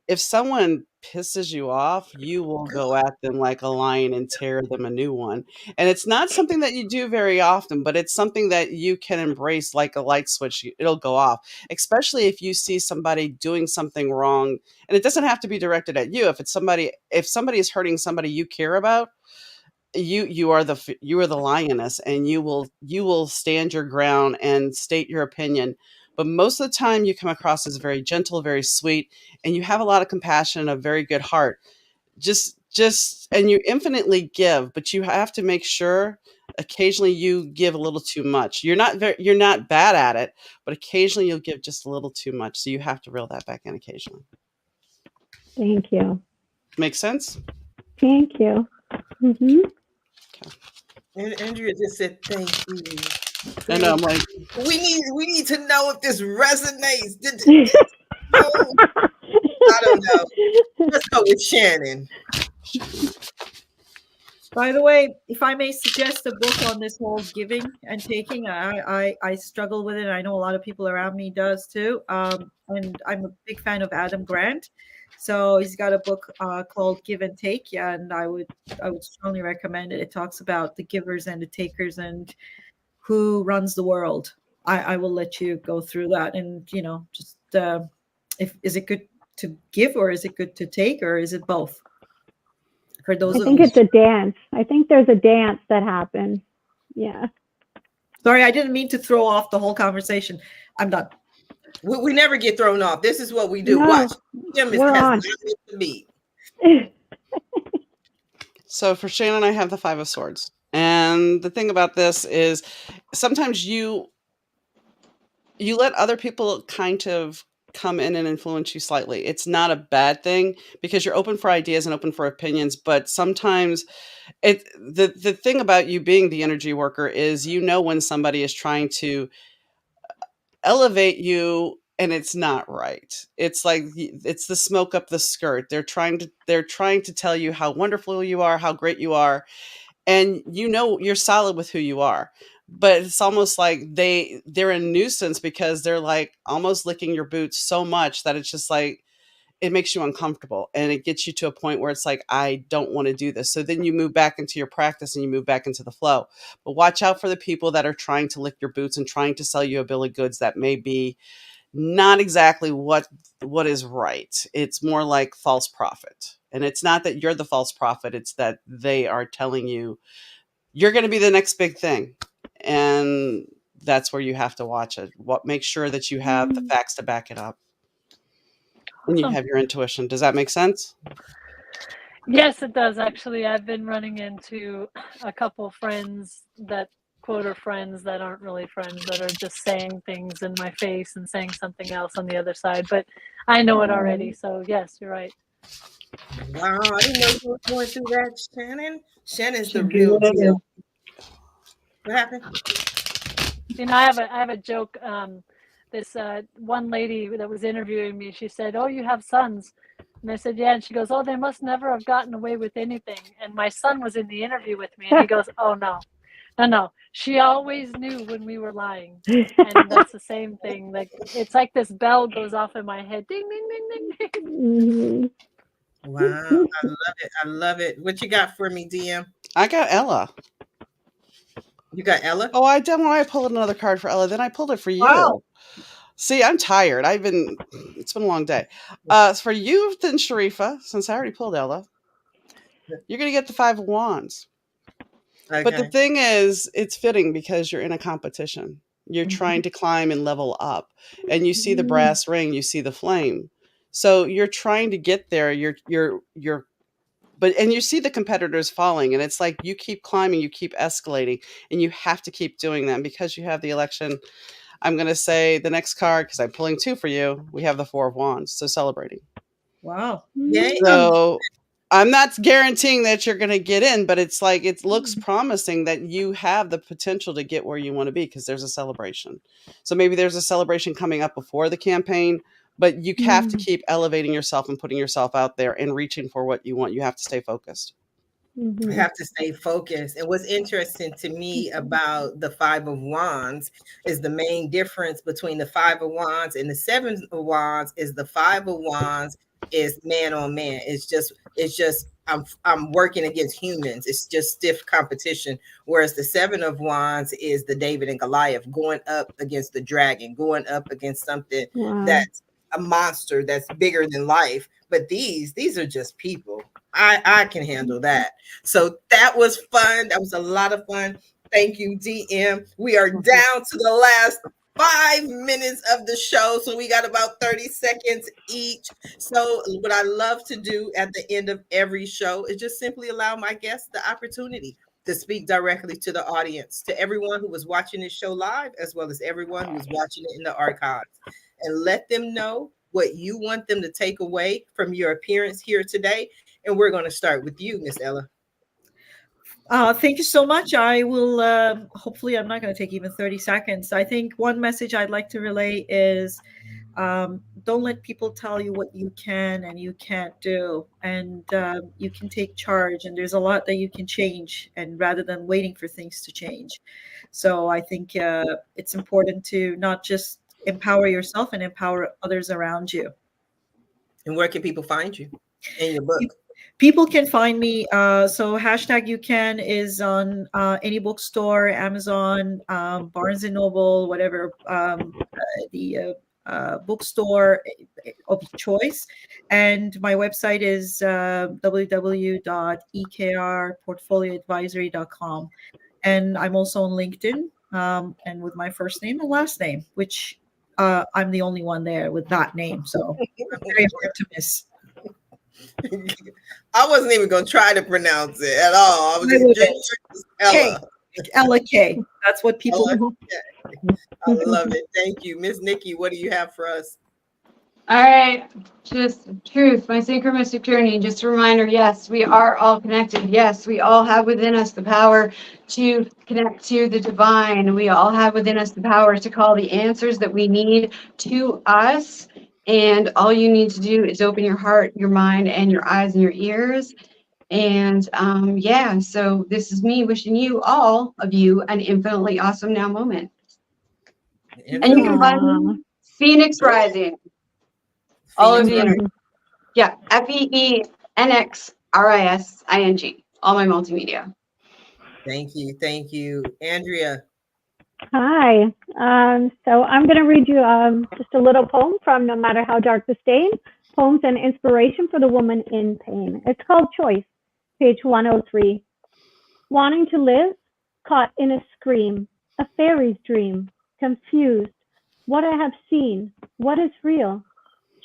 if someone pisses you off, you will go at them like a lion and tear them a new one. And it's not something that you do very often, but it's something that you can embrace like a light switch. It'll go off, especially if you see somebody doing something wrong. And it doesn't have to be directed at you. If somebody is hurting somebody you care about, you are the lioness, and you will stand your ground and state your opinion. But most of the time you come across as very gentle, very sweet, and you have a lot of compassion and a very good heart. Just and you infinitely give, but you have to make sure occasionally you give a little too much. You're not bad at it, but occasionally you'll give just a little too much, so you have to reel that back in occasionally. Thank you. Make sense? Thank you. Mm-hmm. And Andrea just said thank you. And I'm like, We need to know if this resonates. I don't know. Let's go with Shannon. By the way, if I may suggest a book on this whole giving and taking, I struggle with it. I know a lot of people around me does too. And I'm a big fan of Adam Grant. So he's got a book called Give and Take. Yeah, and I would strongly recommend it. It talks about the givers and the takers and who runs the world. I will let you go through that, and just is it good to give, or is it good to take, or is it both? For those I think it's a dance. I think there's a dance that happens. Yeah. Sorry, I didn't mean to throw off the whole conversation. I'm done. We never get thrown off. This is what we do. No, Watch. Jim we're on. the beat. So for Shannon, I have the Five of Swords. And the thing about this is sometimes you let other people kind of come in and influence you slightly. It's not a bad thing because you're open for ideas and open for opinions, but sometimes the thing about you being the energy worker is when somebody is trying to elevate you and it's not right. It's like it's the smoke up the skirt. They're trying to tell you how wonderful you are, how great you are, and you're solid with who you are. But it's almost like they're a nuisance because they're like almost licking your boots so much that it's just like it makes you uncomfortable, and it gets you to a point where it's like, I don't want to do this. So then you move back into your practice and you move back into the flow. But watch out for the people that are trying to lick your boots and trying to sell you a bill of goods that may be not exactly what is right. It's more like false prophet. And it's not that you're the false prophet. It's that they are telling you you're going to be the next big thing. And that's where you have to watch it. Make sure that you have the facts to back it up. And you have your intuition. Does that make sense? Yes, it does. Actually, I've been running into a couple friends that quote are friends that aren't really friends, that are just saying things in my face and saying something else on the other side. But I know it already. So yes, you're right. Wow, I didn't know you were going through that, Shannon. Shannon's the real deal. What happened? I have a joke. This one lady that was interviewing me, she said, "Oh, you have sons?" And I said, "Yeah." And she goes, "Oh, they must never have gotten away with anything." And my son was in the interview with me, and he goes, "Oh, no. She always knew when we were lying." And that's the same thing. Like it's like this bell goes off in my head, ding, ding, ding, ding, ding. Wow, I love it. What you got for me, DM? I got Ella. You got Ella? Oh, I pulled another card for Ella. Then I pulled it for you. Wow. See, I'm tired. It's been a long day. For you, then, Sharifah, since I already pulled Ella, you're going to get the Five of Wands. Okay. But the thing is, it's fitting because you're in a competition. You're trying to climb and level up. And you see the brass ring, you see the flame. So you're trying to get there. And you see the competitors falling, and it's like you keep climbing, you keep escalating, and you have to keep doing that because you have the election. I'm going to say the next card, because I'm pulling two for you. We have the Four of Wands, so celebrating. Wow. Yay. So I'm not guaranteeing that you're going to get in, but it's like it looks promising that you have the potential to get where you want to be because there's a celebration. So maybe there's a celebration coming up before the campaign, but you have to keep elevating yourself and putting yourself out there and reaching for what you want. You have to stay focused. I have to stay focused. And what's interesting to me about the Five of Wands is the main difference between the Five of Wands and the Seven of Wands is the Five of Wands is man on man. It's just I'm working against humans. It's just stiff competition. Whereas the Seven of Wands is the David and Goliath going up against the dragon, going up against something that's a monster that's bigger than life. But these are just people. I can handle that. So that was fun. That was a lot of fun. Thank you, DM. We are down to the last 5 minutes of the show. So we got about 30 seconds each. So what I love to do at the end of every show is just simply allow my guests the opportunity to speak directly to the audience, to everyone who was watching this show live, as well as everyone who was watching it in the archives, and let them know what you want them to take away from your appearance here today. And we're going to start with you, Miss Ella. Thank you so much. I will, hopefully I'm not going to take even 30 seconds. I think one message I'd like to relay is don't let people tell you what you can and you can't do. And you can take charge. And there's a lot that you can change, and rather than waiting for things to change. So I think it's important to not just empower yourself and empower others around you. And where can people find you in your book? People can find me. So #YouCan is on any bookstore, Amazon, Barnes and Noble, whatever the bookstore of choice. And my website is www.ekrportfolioadvisory.com. And I'm also on LinkedIn, and with my first name and last name, which I'm the only one there with that name. So I'm very hard to miss. I wasn't even going to try to pronounce it at all. I was just Ella. Ella K. That's what people know. I love it. Thank you. Miss Nikki, what do you have for us? All right. Just truth, my synchronistic journey. Just a reminder, yes, we are all connected. Yes, we all have within us the power to connect to the divine. We all have within us the power to call the answers that we need to us. And all you need to do is open your heart, your mind, and your eyes and your ears. And yeah, so this is me wishing you, all of you, an infinitely awesome now moment. And you can find me Phoenix Rising. All of the internet. Yeah, FEENXRISING. All my multimedia. Thank you. Thank you. Andrea. Hi. So I'm going to read you just a little poem from No Matter How Dark the Stain, Poems and Inspiration for the Woman in Pain. It's called Choice, page 103. Wanting to live, caught in a scream, a fairy's dream, confused. What I have seen, what is real?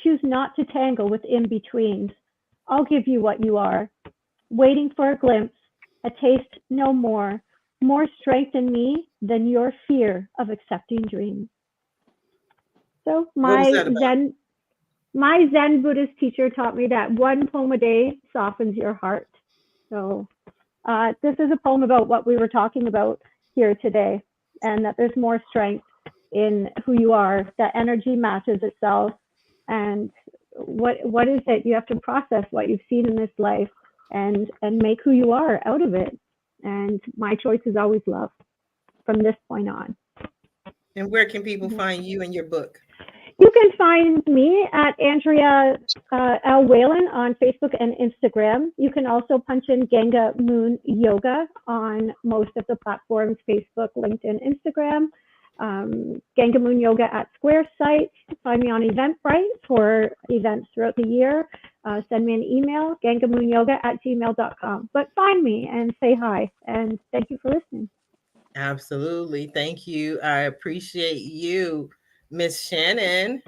Choose not to tangle with in-betweens. I'll give you what you are. Waiting for a glimpse, a taste no more. More strength in me than your fear of accepting dreams. So my Zen Buddhist teacher taught me that one poem a day softens your heart. So this is a poem about what we were talking about here today, and that there's more strength in who you are, that energy matches itself. And what is it? You have to process what you've seen in this life and make who you are out of it. And my choice is always love from this point on. And where can people find you and your book? You can find me at Andrea L. Whalen on Facebook and Instagram. You can also punch in Ganga Moon Yoga on most of the platforms, Facebook, LinkedIn, Instagram. Ganga Moon Yoga at Square site. Find me on Eventbrite for events throughout the year. Send me an email, gangamoonyoga@gmail.com. But find me and say hi. And thank you for listening. Absolutely. Thank you. I appreciate you. Miss Shannon.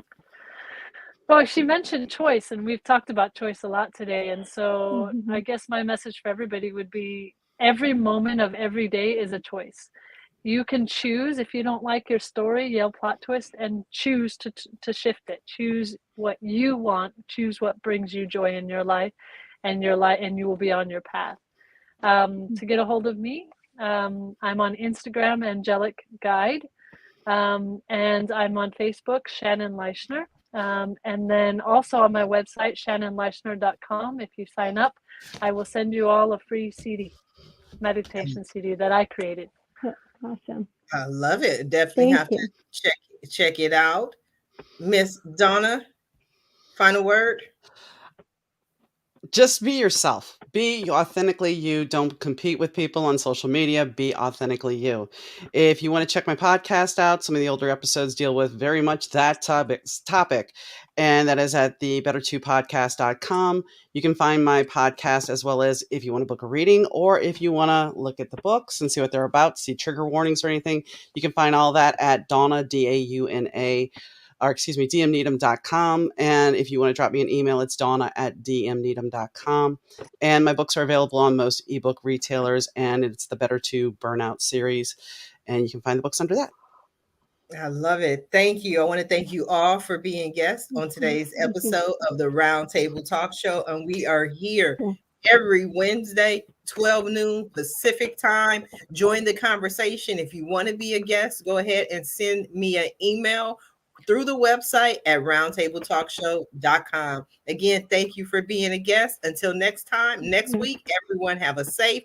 Well, she mentioned choice, and we've talked about choice a lot today. And so I guess my message for everybody would be every moment of every day is a choice. You can choose, if you don't like your story, yell plot twist, and choose to shift it. Choose what you want. Choose what brings you joy in your life. and you will be on your path. To get a hold of me, I'm on Instagram, Angelic Guide, and I'm on Facebook, Shannon Leischner. And then also on my website, shannonleischner.com. If you sign up, I will send you all a free CD, meditation CD that I created. Awesome. I love it. Definitely Thank have you. to check it out. Miss Donna, final word. Just be yourself. Be authentically you. Don't compete with people on social media. Be authentically you. If you want to check my podcast out, some of the older episodes deal with very much that topic. And that is at the better2podcast.com. You can find my podcast, as well as if you want to book a reading, or if you want to look at the books and see what they're about, see trigger warnings or anything, you can find all that at Donna, DAUNA, dmneedham.com. And if you want to drop me an email, it's donna@dmneedham.com. And my books are available on most ebook retailers, and it's the Better to Burnout series. And you can find the books under that. I love it. Thank you. I want to thank you all for being guests on today's episode of the Roundtable Talk Show. And we are here every Wednesday, 12 noon Pacific time. Join the conversation. If you want to be a guest, go ahead and send me an email through the website at roundtabletalkshow.com. Again, thank you for being a guest. Until next time, next week, everyone have a safe,